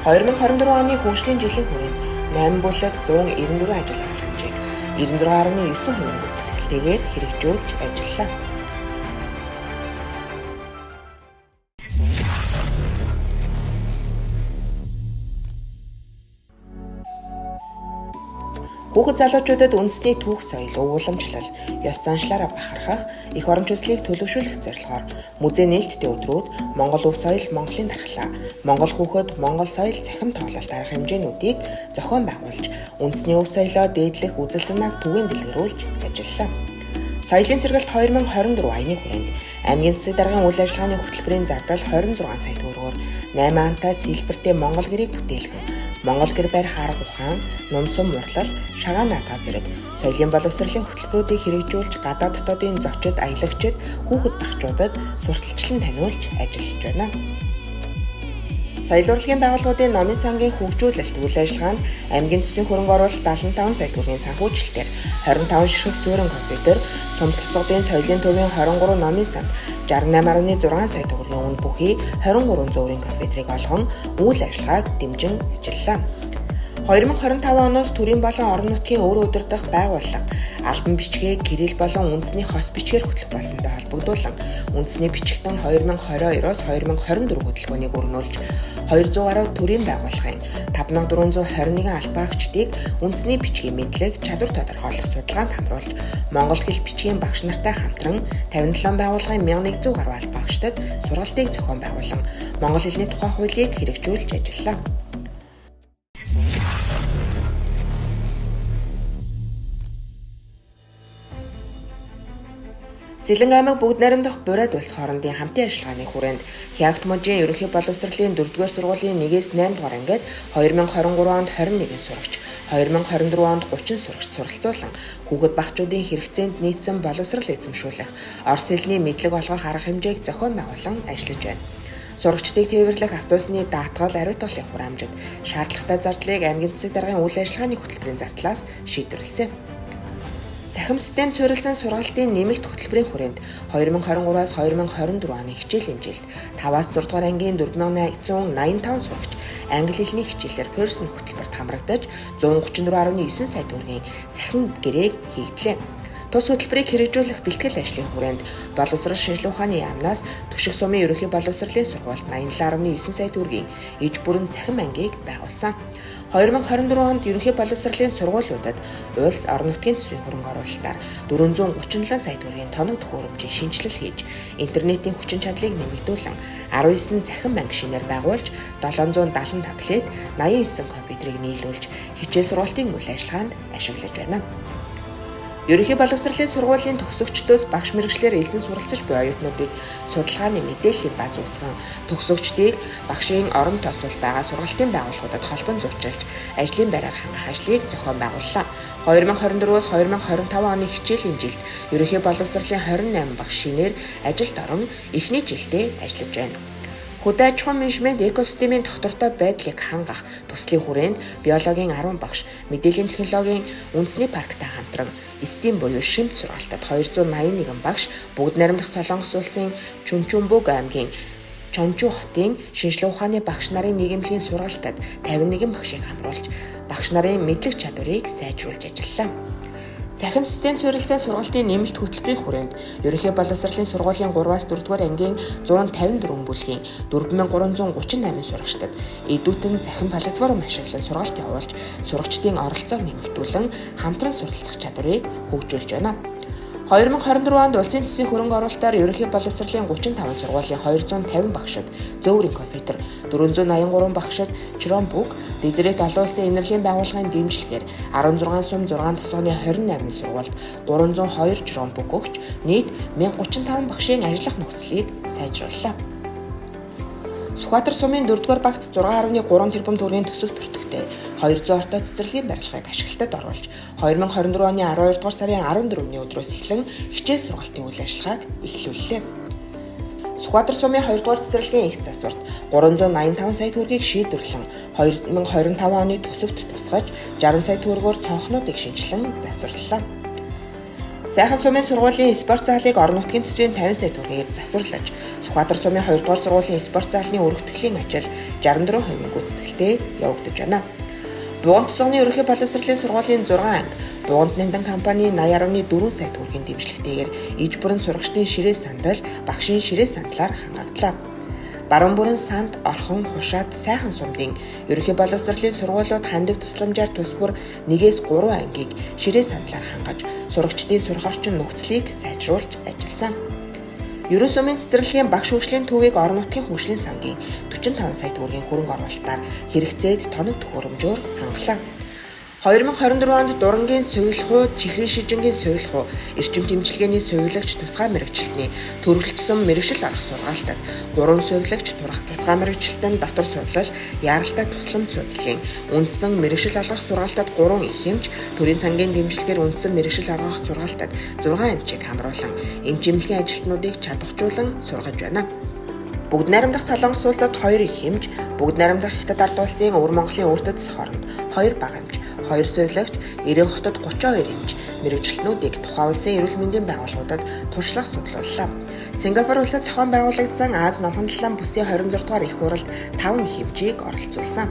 2024 оны хөгжлийн жилийн хүрээнд 8 бүлэг 194 ажил арга хэмжээг 96.9% гүйцэтгэлтэйгээр хэрэгжүүлж ажиллалаа. Хүүхэд залуучуудад үндэсний түүх соёл, уламжлал, ёс заншлаараа бахархах, эх орон төслийг төлөвшүүлэх зорилгоор музей нээлттэй өдрүүд Монгол өв соёл, Монголын дархлаа, Монгол хүүхэд, Монгол соёл цахим тоглолт арга хэмжээнүүдийг зохион байгуулж, үндэсний өв соёлоо дээдлэх үзэл санааг түгээн дэлгэрүүлж ажиллалаа. Соёлын сэргэлт 2024 аяны хүрээнд аймгийн засаг даргын үйл ажиллагааны хөтөлбөрийн зардал 26 сая төгрөгөөр 8 антай сэлбэртэй Монгол гэрийг бүтээлгэн Монгол гэр барих арга ухаан, нумсум мурлал, шагаан наадаа зэрэг соёлын боловсролын хөтөлбөрүүдийг хэрэгжүүлж гадаад дотоодын зочид, аялагчид, хүүхэд багчуудад сурталчлан таниулж ажиллаж байна. Соёл урлагийн байгууллагуудын номын сангийн хөгжүүлэлт үйл ажиллагаанд аймгийн төсвийн хөрөнгө оруулалт 75 сая төгрөгийн санхүүжилтээр 25 ширхэг суурин компьютер, сум тусгадын соёлын төвийн 23 номын санд 68.6 сая төгрөгийн үн бүхий 23 зөөврийн компьютерийг олгон үйл ажиллагааг дэмжин ажиллалаа. 2025 оноос төрийн болон орон нутгийн өр удирдах байгууллага албан бичгийг кирилл болон үндэсний хос бичгээр хөтлөх болсонтой холбогдуулан үндэсний бичигтэн 2022-оос 2024 хөтөлбөрийг өрнүүлж 200 гаруй төрийн байгууллагын 5421 албаагчдыг үндэсний бичгийн мэдлэг, чадвар тодорхойлох судалгаанд хамруулж монгол хэл бичгийн багш нартай хамтран 57 байгууллагын 1100 гаруй албаагчдад сургалтыг зохион байгуулан монгол хэлний тухай хуулийг хэрэгжүүлж ажиллалаа. Сэлэн аймаг бүгд найрамдах Бурайд улс хоорондын хамтын ажиллагааны хүрээнд Хягт мужийн ерөнхий боловсролын 4-р сургуулийн 1-ээс 8 дугаар ангид 2023 онд 21 сурагч, 2024 онд 30 сурагч суралцуулан хүүхэд багчуудын хэрэгцээнд нийцсэн боловсрол эзэмшүүлэх, орос хэлний мэдлэг олгох арга хэмжээг зохион байгуулан ажиллаж байна. Сурагчдыг тээвэрлэх автобусны даатгал, ариутгалын хураамжид шаардлагатай зардлыг аймгийн засаг даргын үйл ажиллагааны хөтөлбөрийн зардлаас шийдвэрлэсэн. Цахим систем суурилсан сургалтын нэмэлт хөтөлбөрийн хүрээнд 2023-аас 2024 оны хичээлийн жилд 5-аас 6 дугаар ангийн 4185 сурагч англи хэлний хичээлээр Pearson хөтөлбөрт хамрагдаж 134.9 сая төгрөгийн цахим гэрээг хийгдлээ. Тус хөтөлбөрийг хэрэгжүүлэх бэлтгэл ажлын хүрээнд боловсрол шинжилгээ ухааны яамнаас Түшиг сумын ерөнхий боловсролын сургуульд 87.9 сая төгрөгийн иж бүрэн цахим ангийг байгуулсан. 2024 онд ерөнхий боловсролын сургуулиудад улс орон нутгийн төсвийн хөрөнгө оруулалтаар 437 сая төгрөгийн тоног төхөөрөмжийн шинжилэл хийж, интернетийн хүчин чадлыг нэмэгдүүлэн 19 цахим банк шинээр байгуулж 770 таблет, 89 компьютерийг нийлүүлж хичээл сургалтын үйл ажиллагаанд ашиглаж байна. Ерөнхий боловсролын сургуулийн төгсөгчдөөс багш мэргэжлэр элсэн суралцж буй оюутнуудыг судалгааны мэдээллийн баз усган төгсөгчдийг багшийн орон тосолд байгаа сургалтын байгууллагуудад холбон зуучилж ажлын байраар хангах ажлыг зохион байгууллаа. 2024-өөс 2025 оны хичээлийн жилд ерөнхий боловсролын 28 багш шинээр ажилд орон эхний жилдээ ажиллаж байна. Хөдөө аж ахуйн менежмент экосистемийн доктортой байдлыг хангах төслийн хүрээнд биологийн 10 багш, мэдээллийн технологийн үндэсний парктай хамтран STEAM буюу шимт сургалтад 281 багш, бүгд найрамдах Солонгос улсын Чүнчүнбүг аймгийн Чончу хотын шинжилгээ ухааны багш нарын нийгэмлэгийн сургалтад 51 багшийг хамруулж багш нарын мэдлэг чадварыг сайжруулж ажиллалаа. Цахим систем суурилсан сургалтын нэмэлт хөтөлбөрийн хүрээнд ерөнхий боловсролын сургуулийн 3-аас 4 дугаар ангийн 154 бүлгийн 4338 сурагчдад эдүүтэн цахим платформ ашиглан сургалт явуулж сурагчдын оролцоог нэмэгдүүлэн хамтран суралцах чадварыг хөгжүүлж байна. 2024 онд улсын төсвийн хөрөнгө оруулалтаар ерөнхий боловсролын 35 сургуулийн 250 багшид зөөврийн компьютер, 483 багшид Chromebook, Deseret олон улсын энергийн байгууллагын дэмжлэгээр 16 сум 6 тосгоны 28 сургуульд 302 Chromebook өгч нийт 1035 багшийн ажиллах нөхцөлийг сайжрууллаа. Сүхбаатар сумын 4-р багт 6.3 тэрбум төгрөгийн төсөв төртөгтэй 200 ортой цэцэрлэгийн барилгыг ашиглалтад оруулж 2024 оны 12 дугаар сарын 14-ний өдрөөс эхлэн хичээл сургалтын үйл ажиллагааг эхлүүллээ. Сүхбаатар сумын 2 дугаар цэцэрлэгийн их засварт 385 сая төгрөгийг шийдвэрлэн 2025 оны төсөвт тусгаж 60 сая төгрөгөөр цонхнуудыг шинжилэн засварлаа. Сайхан сумын сургуулийн спорт залыг орон нутгийн төсвийн 50 сая төгрөгээр засварлаж, Сүхбаатар сумын 2 дугаар сургуулийн спорт залны өргөтгөлийн ажил 64% гүйцэтгэлтэй явагдаж байна. Буган тусганы ерөнхий боловсролын сургуулийн 6 анги, Буганд Нандин компани 80.4 сая төгрөгийн дэмжлэгтэйгээр иж бүрэн сурагчдын ширээ сандал, багшийн ширээ сандлаар хангагдлаа. Баруун бүрэн санд, орхон, хушаад, сайхан сумдын ерөнхий боловсролын сургуулиуд хандив тусламжаар тус бүр 1-3 ангийг ширээ сандлаар хангаж, сурагчдын сурах орчин нөхцөлийг сайжруулж ажилласан. Ерөн сумын цэцэрлэгийн багш хөгжлийн төвийг орон нутгийн хөгжлийн сангийн 45 сая төгрөгийн хөрөнгө оруулалтаар хэрэгцээд тоног төхөөрөмжөөр хангалаа. 2024 онд Дурангийн Сувилхуу, Чихрийн Шижингийн Сувилхуу, эрчим дэмжлэгээний сувилагч тусгай мэрэгчлэлтний төрөлжсөн мэрэгшил арга сургаалтад 3 сувилагч тусгай мэрэгчлэлтэн дотор судлал, яаралтай тусламж судлалын үндсэн мэрэгшил олгох сургаалтад 3 их эмч, төрийн сангийн дэмжлэгээр үндсэн мэрэгшил олгох сургаалтад 6 эмчийг хамруулан эмчимлэгийн ажилтнуудыг чадваржуулан сургаж байна. Бүгд найрамдах Солонгос улсад 2 их эмч, бүгд найрамдах Хятад ард улсын Өвөр Монголын Үрдэс хооронд 2 бага эмч, 2 сувилагч, Эрийн хотод 32 эмч мэрэгчлэтнүүдийг тухайн улсын эрүүл мэндийн байгууллагуудад туршлага судлууллаа. Сингапур улсад зохион байгуулагдсан Аз номхон далайн бүсийн 26 дугаар их хуралд 5 их эмчийг оролцуулсан.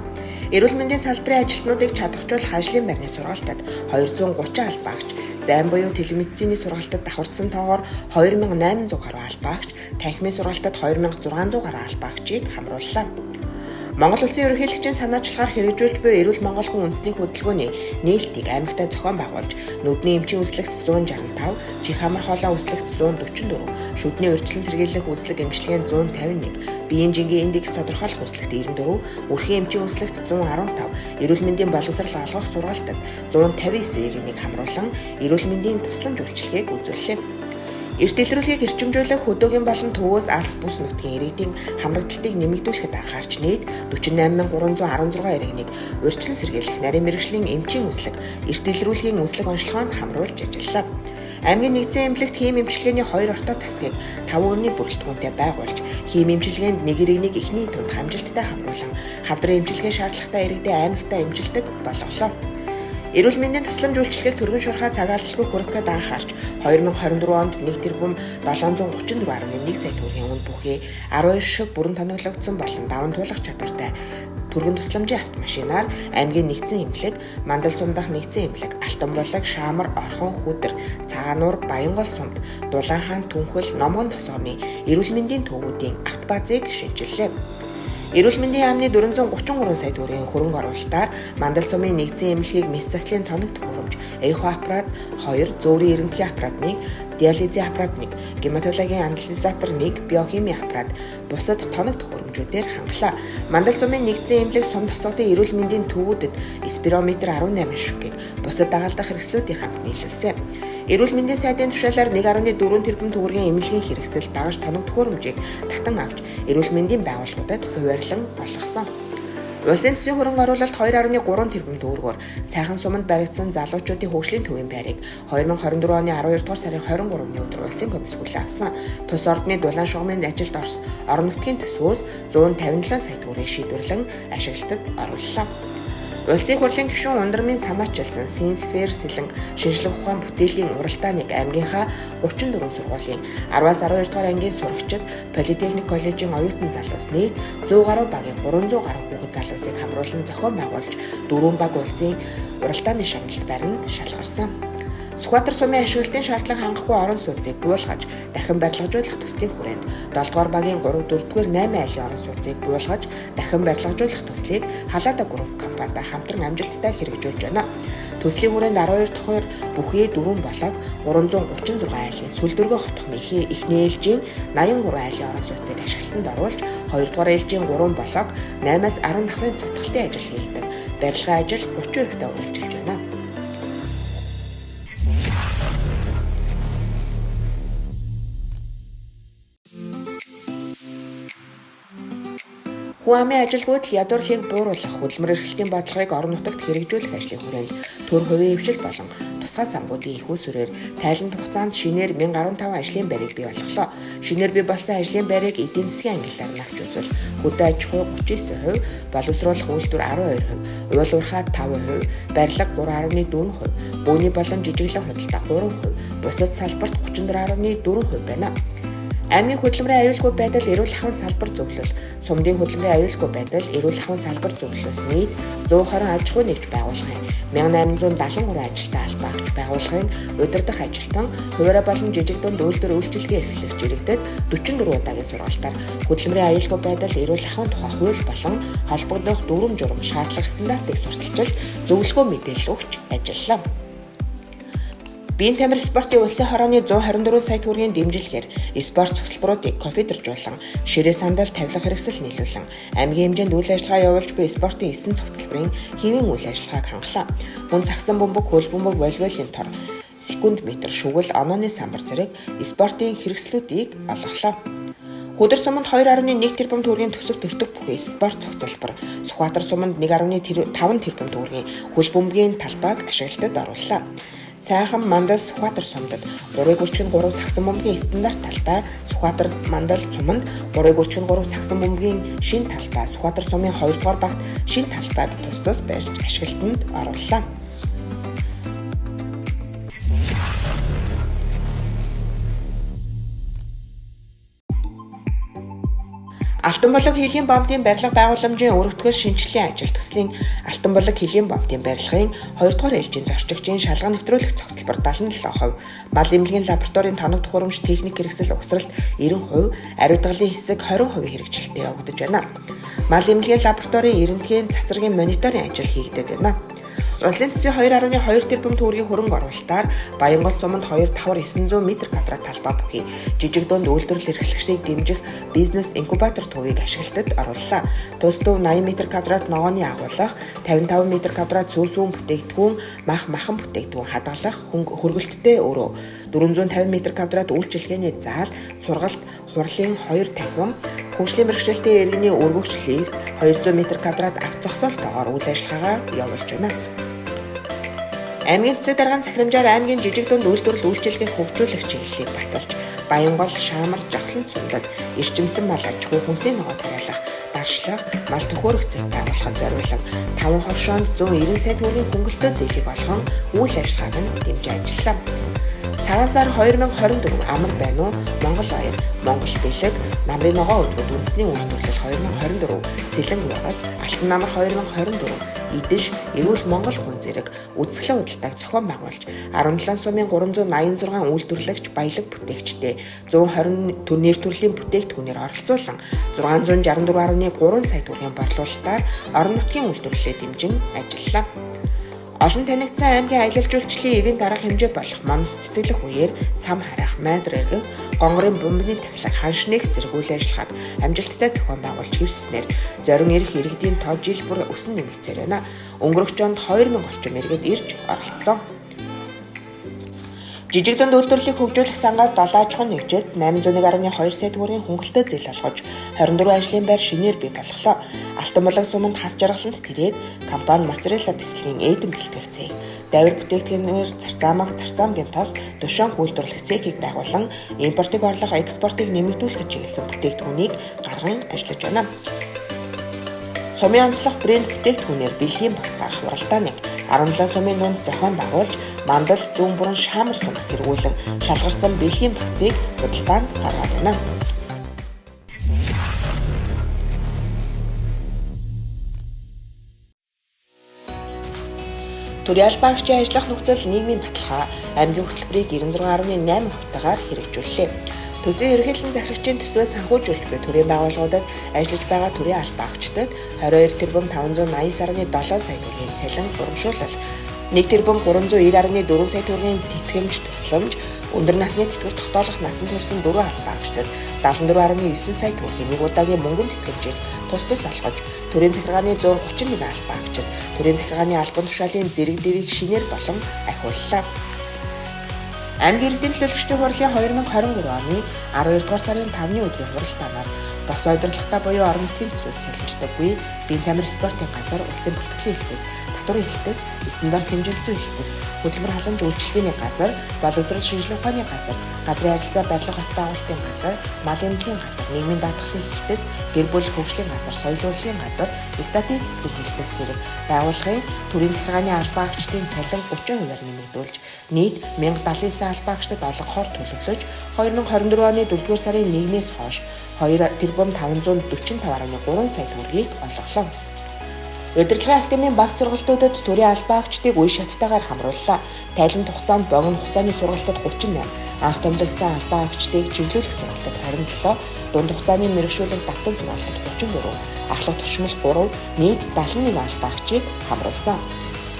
Эрүүл мэндийн салбарын ажилтнуудыг чадваржуулах ажлын байрны сургаалтад 230 албаагч, зайн буюу телемедицины сургаалтад давхарсан тоогоор 2800 гаруй албаагч, танхимын сургаалтад 2600 гаруй албаагчийг хамрууллаа. Монгол улсын ерөнхийлөгчийн санаачлагаар хэрэгжүүлж буй Эрүүл Монгол хүн үндэсний хөдөлгөөний нээлтийг аймагтаа зохион байгуулж, нүдний эмчийн үзлэгт 165, чих хамар хоолой үзлэгт 144, шүдний урьдчилан сэргийлэх үзлэг эмчилгээнд 151, биеийн жингийн индекс тодорхойлох үзлэгт 94, өрхийн эмчийн үзлэгт 115, эрүүл мэндийн боловсрол олгох сургаалтад 159 иргэнийг хамруулан эрүүл мэндийн тусламж үйлчилгээг үзүүллээ. Эрт илрүүлгийг эрчимжүүлэх хөдөөгийн болон төвөөс алс бус нутгийн иргэдийн хамрагдалтыг нэмэгдүүлэхэд анхаарч нийт 48316 иргэнийг урьдчилан сэргийлэх нарийн мэргэжлийн эмчийн үзлэг, эрт илрүүлгийн үзлэг онцлогоонд хамруулж ажиллалаа. Аймгийн нэгдсэн эмнэлэгт хийм эмчилгээний 2 ортой тасгийг 5 өрний бүрэлдэхүүнтэй байгуулж, хийм эмчилгээнд нэг иргэнийг эхний тунд хамжилттай хамруулан хавдрын эмчилгээ шаардлагатай иргэдэд аймагтаа эмчилдэг болголоо. Эрүүл мэндийн тусламж үйлчилгээг түргэн шуурхай цагааллгүй хүргэх гээд анхаарч 2024 онд 1,734,1 сая төгрөгийн үн бүхий 12 шиг бүрэн тоноглогдсон болон даван туулах чадвартай түргэн тусламжийн автомашинаар аймгийн нэгдсэн эмнэлэг, Мандал сум дахь нэгдсэн эмнэлэг, Алтан булаг, Шаамар, Орхон, Хүдэр, Цагаануур, Баянгол сумд, Дулаан хаан, Түнхэл, Номгон тосгоны эрүүл мэндийн төвүүдийн автобазыг шинжиллээ. Эрүүл мэндийн яамны 433 сая төгрөгийн хөрөнгө оруулалтаар Мандал сумын нэгдсэн эмнэлгийг мэс заслын тоног төхөөрөмж, эхо аппарат 2, зөөврийн эрентгэхийн аппарат 1, диализийн аппарат 1, гематологийн анализатор 1, биохимийн аппарат, бусад тоног төхөөрөмжүүдээр хангалаа. Мандал сумын нэгдсэн эмнэлэг сум тосгодын эрүүл мэндийн төвүүдэд спирометр 18 шиггийг бусад дагалдах хэрэгслүүдийн хамт нийлүүлсэн. Эрүүл мэндийн сайдын тушаалаар 1.4 тэрбум төгрөгийн эмнэлгийн хэрэгсэл багаж тоног төхөөрөмжийг татан авч эрүүл мэндийн байгууллагуудад хуваарлан болгосон. Улсын төсвийн хөрөнгө оруулалт 2.3 тэрбум төгрөгөөр сайхан суманд баригдсан залуучуудын хөгжлийн төвийн байрыг 2024 оны 12 дугаар сарын 23-ны өдөр улсын комисс хүлээн авсан. Тус ордны дулаан шугамын ажилд орон нутгийн төсвөөс 157 сая төгрөгийг шийдвэрлэн ашиглалтад орууллаа. Улсын хурлын гишүүн Ундрмын санаачилсан Синсфер сэлэн шинжлэх ухаан бүтээлийн уралдааныг аймгийнхаа 34 сургуулийн 10-аас 12 дугаар ангийн сурагчид, Политехник коллежийн оюутан залуус нийт 100 гаруй багийн 300 гаруй хүүхэд залуусыг хамруулан зохион байгуулж 4 баг улсын уралдааны шагналт байранд шалгарсан. Сүхбаатар сумын ашиглалтын шаардлага хангахгүй орон сууцыг буулгаж, дахин барилгажуулах төслийн хүрээнд 7 дугаар багийн 3-4-р 8 айлын орон сууцыг буулгаж, дахин барилгажуулах төслийг Халаада групп компанитай хамтран амжилттай хэрэгжүүлж байна. Төслийн хүрээнд 12 дахь бүхий 4 болог 336 айлын Сүлдөргөө хотхны эхний ээлжийн 83 айлын орон сууцыг ашиглалтанд оруулж, 2 дугаар ээлжийн 3 болог 8-аас 10 давхрын цутгалтын ажил хийгдэг. Барилгын ажил 30% үргэлжилж байна. Хүн амын ажилгүйд ядуурлыг бууруулах хөдөлмөр эрхлэлтийн бодлогыг орон нутагт хэрэгжүүлэх ажлын хүрээнд төр хувийн хвшил болон тусгай самбуудын их усүрээр тайлан хугацаанд шинээр 1015 ажлын байрыг бий болголоо. Шинээр бий болсон ажлын байрыг эдийн засгийн ангиллаар нь авч үзвэл хөдөө аж ахуй 39%, боловсруулах үйлдвэр 12%, уул уурхай 5%, барилга 3.4%, бөөний болон жижиглэн худалдаа 3%, бусад салбарт 34.4% байна. Аймгийн хөдөлмөрийн аюулгүй байдал эрүүл ахуйн салбар зөвлөл, сумдын хөдөлмөрийн аюулгүй байдал эрүүл ахуйн салбар зөвлөлөөс нийт 120 аж ахуй нэгж байгууллагын 1873 ажилтан албаагч байгууллагын удирдах ажилтан хуваараа болон жижиг дунд үйлдвэр үйлчилгээ эрхлэгч иргэдэд 44 удаагийн сургалтаар хөдөлмөрийн аюулгүй байдал эрүүл ахуйн тухай хууль болон холбогдох дүрм журам шаардлага стандартыг сурталчилж зөвлөгөө мэдээлэл өгч ажиллалаа. Биеийн тамир спортын улсын хорооны 124 сая төгрөгийн дэмжлэгээр спорт цогцлборуудыг компьютержуулан, ширээ сандал тавилах хэрэгсэл нийлүүлэн, аймгийн хэмжээнд үйл ажиллагаа явуулж буй спортын 9 цогцлборын хэвийн үйл ажиллагааг хангалаа. Мөн сагсан бөмбөг, хөл бөмбөг, волейболын тор, секунд метр, шүгэл, онооны самбар зэрэг спортын хэрэгслүүдийг олголоо. Хөдөр суманд 2.1 тэрбум төгрөгийн төсөв төртөг бүхий спорт цогцлбор, Сүхбаатар суманд 1.5 тэрбум төгрөгийн хөл бөмбөгийн талбайг ашиглалтад орууллаа. Сайхан Мандал Сүхбаатар сумдад 3.33 сагсан бөмбөгийн стандарт талбай, Сүхбаатар Мандал суманд 3.33 сагсан бөмбөгийн шинэ талбай, Сүхбаатар сумын 2 дугаар багт шинэ талбайг тус барьж ашиглалтанд орууллаа. Алтанболог хилийн бомбын барилга байгууламжийн өргөтгөл шинжилгээний ажил төслийн Алтанболог хилийн бомбын барилгын 2 дугаар ээлжийн зорчигчийн шалган нэвтрүүлэх цогцлбор 77%, мал эмнэлгийн лабораторийн тоног төхөөрөмж техник хэрэгсэл угсралт 90%, ариутгалын хэсэг 20% хэрэгжилтэд явагдаж байна. Мал эмнэлгийн лабораторийн эрентгийн цацрагийн мониторинг ажил хийгдэж байна. Улсын төсвийн 2.2 тэрбум төгрөгийн хөрөнгө оруулалтаар Баянгол суманд 2.900 м2 талбай бүхий жижиг дунд үйлдвэрлэл эрхлэгчдийг дэмжих бизнес инкубатор төвийг ашиглалтад орууллаа. Тус төв 80 м2 ногооны агуулгах, 55 м2 цөөсүүн бүтээгдэхүүн, махан бүтээгдэхүүн хадгалах хөргөлттэй өрөө, 450 м2 үйлчилгээний заал, сургалт, хурлын 2 танхим, хөгжлийн мэргэжилтийн иргэний өргөгч лифт, 200 м2 авто зогсоолтойгоор үйл ажиллагаагаа явуулж байна. Аймгийн засаг даргын захирамжаар аймгийн жижиг дунд үйлдвэрлэл үйлчилгээг хөгжүүлэх чиглэлийг баталж, Баянгол, Шаамар, Жавхлан сумдад эрчимсэн мал аж ахуй хүнсний ногоо тариалах, даршлах, мал төхөөрөх зэвсэг байгуулахад зориулсан 5 хоршоонд 190 сая төгрөгийн хөнгөлөлтөө зээлийг олгон үйл ажиллагааг нь дэмжиж ажиллалаа. Цагаан сар 2024 амар байна уу? Монгол баяр, Монгол бэлэг, намрын ногоо өдрүүд үндэсний үйлдвэрлэл 2024, Сэлэн ургац, Алтан намар 2024, Идэж, Эрүүл Монгол хүн зэрэг үзэсгэлэн худалдааг зохион байгуулж 17 сумын 386 үйлдвэрлэгч баялаг бүтээгчтэй 120 нэр төрлийн бүтээгдэхүүнээр оролцуулсан 664.3 сая төгрөгийн борлуулалтаар орон нутгийн үйлдвэрлэлээ дэмжин ажиллалаа. Олон танигдсан аймгийн аялал жуулчлалын ивийн дараах хэмжээ болох Монс цэцэглэх үеэр цам харах, майдар эргэх, гонгорын бомбны тахилга, ханшнэх зэрэг үйл ажиллагааг амжилттай зохион байгуулж хэвсснээр зорин ирэх иргэдийн тоо жил бүр өсөн нэмэгцээр байна. Өнгөрөх онд 2000 орчим иргэд ирж оролцсон. Жижиг дунд үйлдвэрлэлийг хөгжүүлэх сангаас 7 аж ахуйн нэгжид 801.2 сая төгрөгийн хөнгөлөлтөө зээл олгож 24 ажлын байр шинээр бий болголоо. Алтанболог суманд хас жаргаланд тэрээд компани моцарелла бэлтгэлийн эдэн бэлтгэгцээ. Давир бүтээгдэхүүнээр зарцаамгийн тос тушаан үйлдвэрлэх цехийг байгуулан импортыг орлох, экспортыг нэмэгдүүлэх чиглэсэн бүтээгдэхүүнийг гарган ажиллаж байна. Сумын онцлог брэнд бүтээгдэхүүнээр бэлгийн багц гаргах уралдааныг 17 сумын дунд зохион байгуулж, Мандал, Зүүн бүрэн Шаамар сумд хэрэгүүлэн шалгарсан бэлгийн багцыг худалдаанд гаргаад байна. Төрийн албаагчийн ажиллах нөхцөл нийгмийн баталгаа аймгийн хөтөлбөрийг 96.8%-аар хэрэгжүүллээ. Төсвийн ерөнхийлөн захирагчийн төсвөө санхүүжүүлж буй төрийн байгууллагуудад ажиллаж байгаа төрийн албаагчдад 22 тэрбум 580.7 сая төгрөгийн цалин урамшуулал, 1 тэрбум 390.4 сая төгрөгийн тэтгэмж тусламж, өндөр насны тэтгэвэр тогтоолох насан туршсан 4 албаагчдад 74.9 сая төгрөгийн нэг удаагийн мөнгөн тэтгэмжийг тус олгож, төрийн захиргааны 131 албаагчид төрийн захиргааны албан тушаалын зэрэг дэвийг шинээр болон ахиуллаа. Аймгийн иргэдийн төлөөлөгчдийн хурлын 2023 оны 12 дугаар сарын 5-ны өдрийн хуралдаанаар бос удирдлагатай буюу орон нутгийн төсвөөс цалинждаггүй биеийн тамир спортын газар, улсын бүртгэлийн хэлтээс, татварын хэлтээс, стандарт хэмжээл зүйн хэлтээс, хөдөлмөр халамж үйлчилгээний газар, боловсрол шинжилгээ ухааны газар, газрын харилцаа барилга хот байгуулалтын газар, мал эмнэлгийн газар, нийгмийн даатгалын хэлтээс, гэр бүл хөгжлийн газар, соёл урлагийн газар, статистикийн хэлтээс зэрэг байгууллагын төрийн захиргааны албаагчдын цалин 30%-аар нэмэгдэнэ. нэмэгдүүлж нийт 1079 албаагчдад олгохоор төлөвлөж 2024 оны 4-р сарын 1-ээс хойш 2,545.3 сая төгрөгийг олголоо. Удирдлагын академийн багц сургалтуудад төрийн албаагчдыг үе шаттайгаар хамрууллаа. Тайланд хугацаанд богино хугацааны сургалтад 38, анх томилогдсон албаагчдыг чиглүүлэх сургалтад 27, дунд хугацааны мэргэжүүлэх давтан сургалтад 34, ахлах тушмал 3, нийт 71 албаагчийг хамруулсан.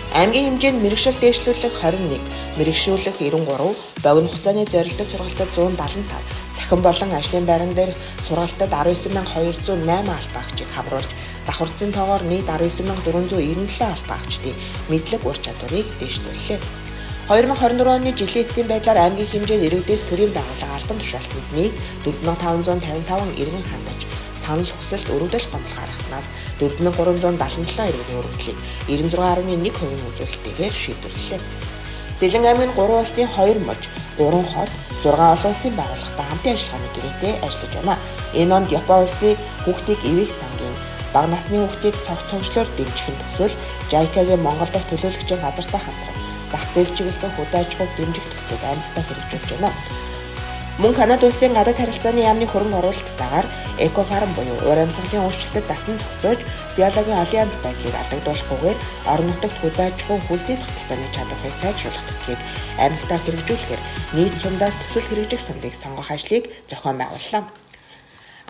Аймгийн хэмжээнд мэргэжил дээшлүүлэх 21, мэргэжүүлэх 93, богино хугацааны зорилттой сургалтад 175, цахим болон ажлын байран дээрх сургалтад 19,208 албаагчийг хамруулж, давхарцсан тоогоор нийт 19,497 албаагчдын мэдлэг ур чадварыг дээшлүүллээ. 2024 оны жилийн эцсийн байдлаар аймгийн хэмжээнд иргэдээс төрийн байгууллага албан тушаалтанд нийт 4,555 иргэн хандаж, санал хүсэлт өргөдөл гомдол гаргаснаас 4,377 иргэний өргөдлийг 96.1% үзүүлэлтээр шийдвэрлэлээ. Сэлэн аймгийн 3 улсын 2 муж, 3 хот, 6 олон улсын байгууллагатай хамтын ажиллагааны гэрээтэй ажиллаж байна. Энэ онд Япон улсын хүүхдийг эвийг сангийн, бага насны хүүхдийг цогцлоор дэмжих төсөл, JICA-гийн Монгол дахь төлөөлөгчийн газартай хамтран зах зээл чиглэсэн хөдөө аж ахуйг дэмжих төслийг аймагтаа хэрэгжүүлж байна. Мөн Канада улсын гадаад харилцааны яамны хөрөнгө оруулалттайгаар Экофарм буюу уур амьсгалын өөрчлөлтөд дасан зохицуулж, биологийн олон янз байдлыг алдагдуулахгүйгээр орон нутагт хөдөө аж ахуйн хүнсний тогтолцооны чадварыг сайжруулах төслийг аймагтаа хэрэгжүүлэхээр нийт сумдаас төсөл хэрэгжих сумдыг сонгох ажлыг зохион байгууллаа.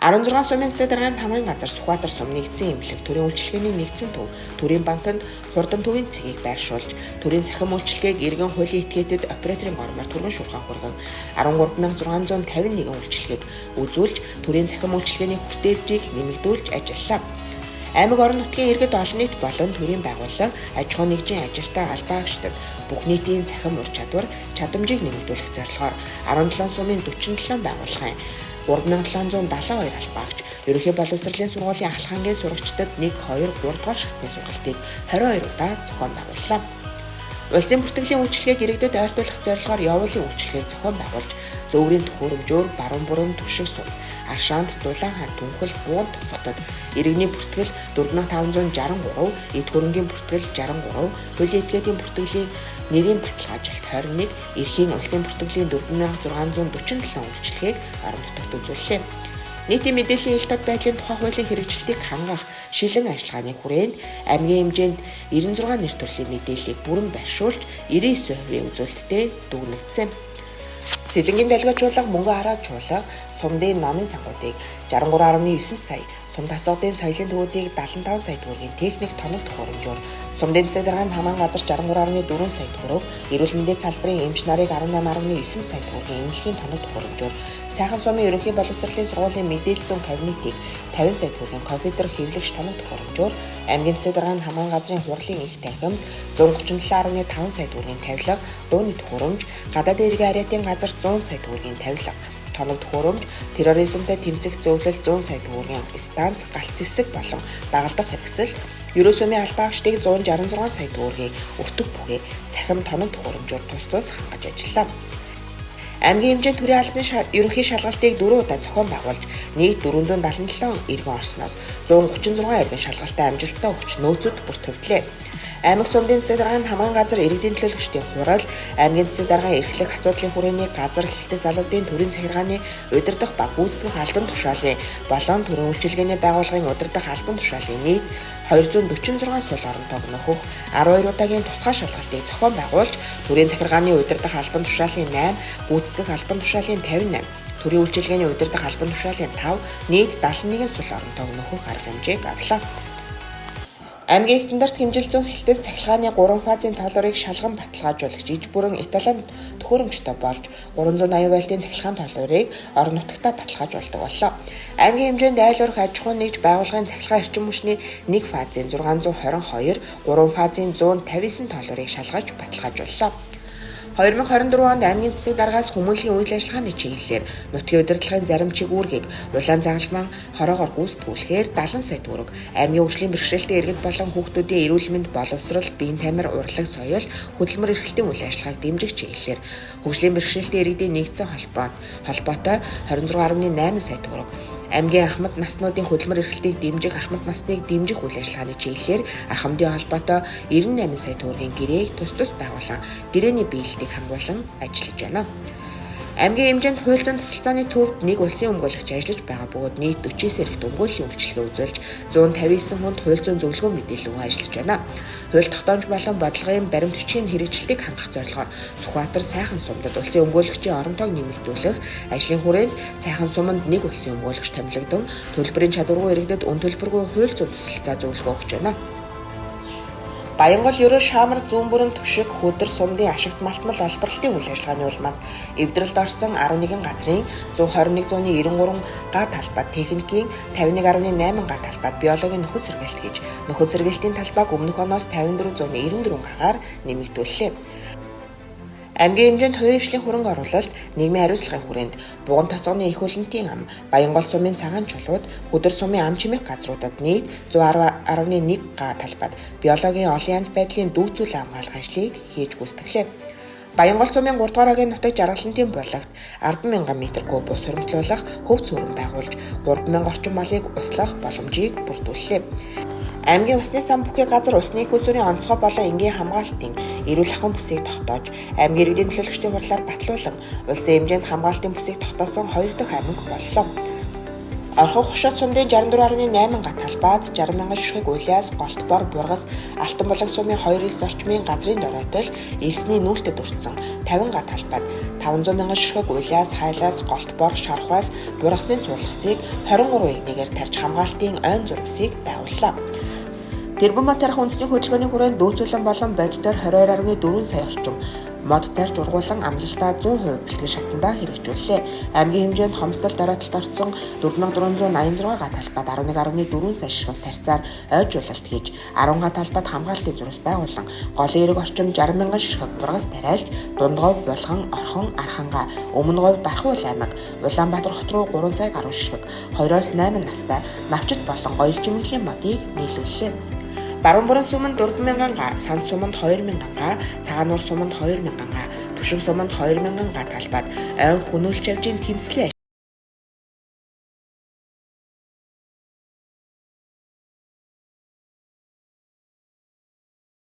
16 сумын засаг дарганд хамгийн газар Сүхбаатар сум нэгдсэн эмнэлэг төрийн үйлчилгээний нэгдсэн төв, төрийн банкнд хурдан төвийн цэгийг байршуулж, төрийн цахим үйлчилгээг иргэн хуулийн этгээдэд операторын гормоор түргэн шуурхаан хүргэн 13,651 үйлчилгээг үзүүлж, төрийн цахим үйлчилгээний хүртээмжийг нэмэгдүүлж ажиллалаа. Аймаг орон нутгийн иргэд олон нийт болон төрийн байгууллага, аж ахуйн нэгжийн ажилтай албаагчдад бүх нийтийн цахим ур чадвар, чадамжийг нэмэгдүүлэх зорилгоор 17 сумын 47 байгууллагын 3772 албаагч, ерөнхий боловсролын сургуулийн ахлахангийн сурагчдад 1, 2, 3 дугаар шатны сургалтыг 22 удаа зохион байгууллаа. Улсын бүртгэлийн үйлчилгээг иргэдэд ойртуулах зорилгоор явуулын үйлчилгээг зохион байгуулж, зөвгөрийн төхөөрөмжөөр баруун бүрэн түшиг сум, Аршаанд, Дулаан хаан түнхэл буун тусгатад иргэний бүртгэл 4563, эд хөрөнгийн бүртгэл 63, хуулийн этгээдийн бүртгэлийн нэрийн баталгаажилт 21, эрхийн улсын бүртгэлийн 4647 үйлчилгээг орон нутагт үзүүллээ. Нийтийн мэдээллийн хэлтад байдлын тухай хуулийн хэрэгжилтийг хангах шилэн ажиллагааны хүрээнд аймгийн хэмжээнд 96 нэр төрлийн мэдээллийг бүрэн байршуулж 99% үзүүлэлттэй дүгнэгдсэн. Сэлэнгийн дэлгэжүүлэг мөнгө хараачуулга сумдын номын сангуудыг 63.9 сая, сум тасгуудын соёлын төвүүдийг 75 сая төгрөгийн техник тоног төхөөрөмжөөр, сумдын засаг даргаанд хамаан газар 63.4 сая төгрөг, эрүүл мэндийн салбарын эмч нарыг 18.9 сая төгрөгийн эмнэлгийн тоног төхөөрөмжөөр, сайхан сумын ерөнхий боловсролын сургуулийн мэдээлэл зүүн кабинетийг 50 сая төгрөгийн компьютер хэвлэгч тоног төхөөрөмжөөр, аймгийн засаг даргаанд хамаан газрын хурлын их танхимд 137.5 сая төгрөгийн тавилга, дууны төхөөрөмж, гадаадын иргэн харьяатын газар 100 сая төгрөгийн тавилга, тоног төхөөрөмж, терроризмтэй тэмцэх зөвлөл 100 сая төгрөгийн станц, галт зэвсэг болон дагалдах хэрэгсэл, ерөө сумын албаагчдыг 166 сая төгрөгийн өртөг бүхий, цахим тоног төхөөрөмжөөр тус хангаж ажиллалаа. Аймгийн хэмжээнд төрийн албаны ерөнхий шалгалтыг 4 удаа зохион байгуулж, нийт 477 иргэн орсноос 136 иргэн шалгалтаа амжилттай өгч нөөцөд бүртгэгдлээ. Аймаг сумдын засаг даргаанд хамаан газар иргэдийн төлөөлөгчдийн хурал, аймгийн засаг даргын эрхлэх асуудлын хүрээний газар хэлтэ залуудын төрийн захиргааны удирдах ба гүйцэтгэх албан тушаалын болон төрийн үйлчилгээний байгууллагын удирдах албан тушаалын нийт 246 сул оронтойг нөхөх 12 удаагийн тусгай шалгалтыг зохион байгуулж, төрийн захиргааны удирдах албан тушаалын 8, гүйцэтгэх албан тушаалын 58, төрийн үйлчилгээний удирдах албан тушаалын 5, нийт 71 сул оронтойг нөхөх арга хэмжээг авлаа. Аймгийн стандарт хэмжил зүйн хэлтээс цахилгааны 3 фазын тоолорыг шалган баталгаажуулагч иж бүрэн эталон төхөөрөмжтэй болж 380 байлтын цахилгаан тоолорыг орон нутагтаа баталгаажуулдаг боллоо. Аймгийн хэмжээнд айл өрх аж ахуйн нэгж байгууллагын цахилгаан эрчим хүчний 1 фазын 622, 3 фазын 159 тоолорыг шалгаж баталгаажууллаа. 2024 онд аймгийн засаг даргаас хүмүүнлэгийн үйл ажиллагааны чиглэлээр нутгийн удирдлагын зарим чигүүргийг улаан загалмайн хороогоор гүйцэтгүүлэхээр 70 сая төгрөг, аймгийн хөгжлийн бэрхшээлтэй иргэд болон хүүхдүүдийн эрүүл мэнд, боловсрол, биеийн тамир, урлаг, соёл, хөдөлмөр эрхлэлтийн үйл ажиллагааг дэмжих чиглэлээр хөгжлийн бэрхшээлтэй иргэдийн нэгдсэн холбоотой 26.8 сая төгрөг, Аймгийн ахмад наснуудын хөдөлмөр эрхлэлтийг дэмжих, ахмад насныг дэмжих үйл ажиллагааны чиглэлээр ах хамтын холбоотой 98 сая төгрөгийн гэрээг тус байгуулан гэрээний биелэлтийг хангуулан ажиллаж байна. Аймгийн хэмжээнд хууль зүйн тусалцааны төвд нэг улсын өмгөөлөгч ажиллаж байгаа бөгөөд нийт 49 эрэгт өмгөөллийн үйлчилгээ үзүүлж 159 хүнд хууль зүйн зөвлөгөө мэдээлэл өгөн ажиллаж байна. Хууль тогтоомж болон бодлогын баримт бичгийн хэрэгжилтийг хангах зорилгоор Сүхбаатар сайхан сумдад улсын өмгөөлөгчийн орон тоог нэмэгдүүлэх ажлын хүрээнд сайхан суманд нэг улсын өмгөөлөгч томилогдсон төлбөрийн чадваргүй иргэдэд өн төлбөргүй хууль зүйн тусалцаа зөвлөгөө өгч байна. Баянгол ерөө Шаамар зүүн бүрэн түшиг хөдөр сумдын ашигт малтмал олборлолтын үйл ажиллагааны улмаас эвдрэлд орсон 11 газрын 121.93 га талбайд техникийн 51.8 га талбайд биологийн нөхөд сэргээлт хийж нөхөд сэргээлтийн талбайг өмнөх оноос 54.94 гагаар нэмэгдүүллээ. Аймгийн хэмжээнд хувийн хвшлийн хөрөнгө оруулалт, нийгмийн хариуцлагын хүрээнд буган тоцооны их хөлөнтийн ам, Баянгол сумын цагаан чулууд, хөдөр сумын ам чимээх газруудад нийт 110.1 га талбайд биологийн олон янз байдлын дүүцүүл хамгаалах ажлыг хийж гүйцэтгэлээ. Баянгол сумын 3 дугаар хагийн нутаг жаргалантын буллагт 10,000 м3 бус хуримтлуулах хөв цөөрөн байгуулж 3,000 орчим малыг услах боломжийг бүрдүүллээ. Аймгийн усны сан бүхий газар усны их усүрийн онцгой болон энгийн хамгаалтын эрүүл ахуйн бүсийг тогтоож, аймгийн иргэдийн төлөөлөгчдийн хурлаар батлуулан улсын хэмжээнд хамгаалтын бүсийг тогтоосон 2 дахь аймаг боллоо. Орхон хушаат сумдын 64.8 га талбайд 60,000 ширхэг улиас, голтбор, бургас, алтан булаг сумын 2-9 орчмын газрын доройтол элсний нүүлтэд өртсөн 50 га талбайд 500,000 ширхэг улиас, хайлаас, голтбор, шархваас бургасын суулгацыг 23-1-ээр тарьж хамгаалтын ойн зурвсыг байгууллаа. Тэрбум тарих үндэсний хөдөлгөөний хүрээнд дүүцүүлэн болон бодитоор 22.4 сая орчим мод тарьж ургуулсан амлалтаа 100% бэлтгэл шатандаа хэрэгжүүллээ. Аймгийн хэмжээнд хомсдол доройтолд орсон 4486 га талбайд 11.4 сая ширхэг тарьцаар ойжуулалт хийж 10 га талбайд хамгаалтын зурвас байгуулан голын эрэг орчим 60,000 ширхэг бургас тариалж Дундговь, Булган, Орхон, Арханга, Өмнө Говь, Дархуул аймаг, Улаанбаатар хот руу 3 сая гаруй ширхэг 2-8 настай навчит болон гоёл жимглийн модыг нийлүүллээ. Баруун бүрэн суманд 4,000 га, Санд суманд 2,000 га, Цагаан нуур суманд 2,000 га, Түшиг суманд 2,000 га талбайд ойн хөнөөлж явж тэмцлээ.